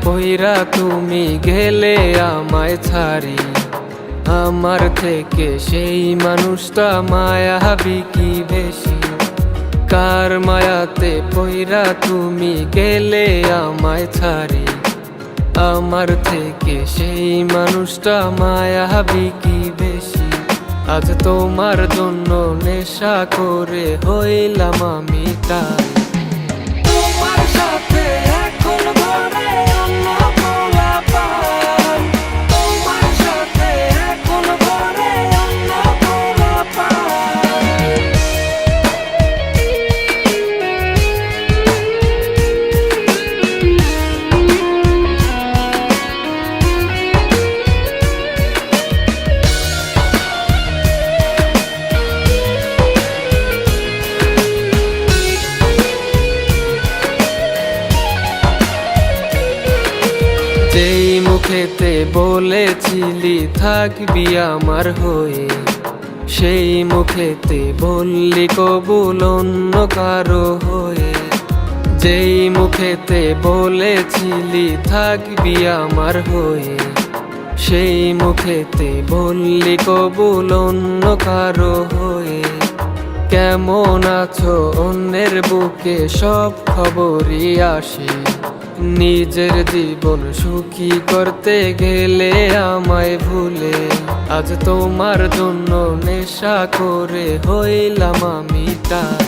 পইরা তুমি গেলে আমায় ছাড়ি, আমার থেকে সেই মানুষটা মায়াবী কি বেশি। কার মায়াতে পইরা তুমি গেলে আমায় ছাড়ি, আমার থেকে সেই মানুষটা মায়াবী কি বেশি। আজ তোমার জন্য নেশা করে হইলাম আমি তাই। যেই মুখেতে বলেছিলি থাকবি আমার হয়ে, সেই মুখেতে বললি কবুল অন্য কারো হয়ে। যেই মুখেতে বলেছিলি থাকবি আমার হয়ে, সেই মুখেতে বললি কবুল অন্য কারো হয়ে। কেমন আছো অন্যের বুকে সব খবরই আসে, নিজের জীবন সুখী করতে গেলে আমায় ভুলে। আজ তোমার জন্য নেশা করে হইলাম আমি তাই।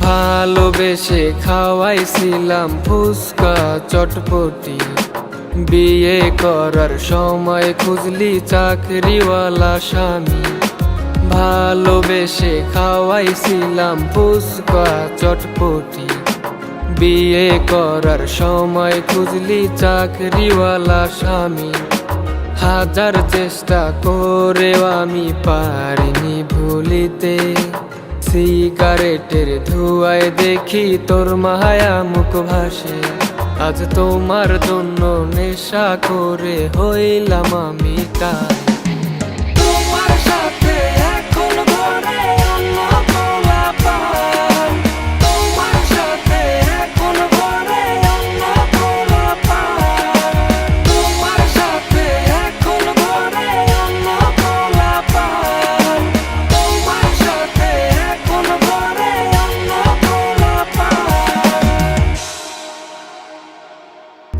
ভালোবেসে খাওয়াইছিলাম ফুচকা চটপটি, বিয়ে করার সময় খুঁজলি চাকরিওয়ালা স্বামী। ভালোবেসে খাওয়াইছিলাম ফুচকা চটপটি, বিয়ে করার সময় খুঁজলি চাকরিওয়ালা স্বামী। হাজার চেষ্টা করেও আমি পারিনি ভুলিতে, সিগারেটের ধোঁয়ায় দেখি তোর মায়া মুখ ভাসে। আজ তোমার জন্য নেশা করে হইলাম আমি তাই।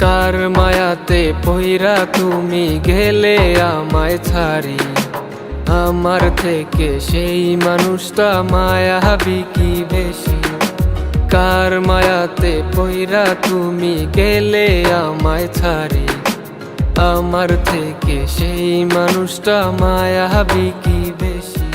কার মায়াতে পইরা তুমি গেলে আমায় ছাড়ি, আমার থেকে সেই মানুষটা মায়াবী কি বেশি। কার মায়াতে পইরা তুমি গেলে আমায় ছাড়ি, আমার থেকে সেই মানুষটা মায়াবী কি বেশি।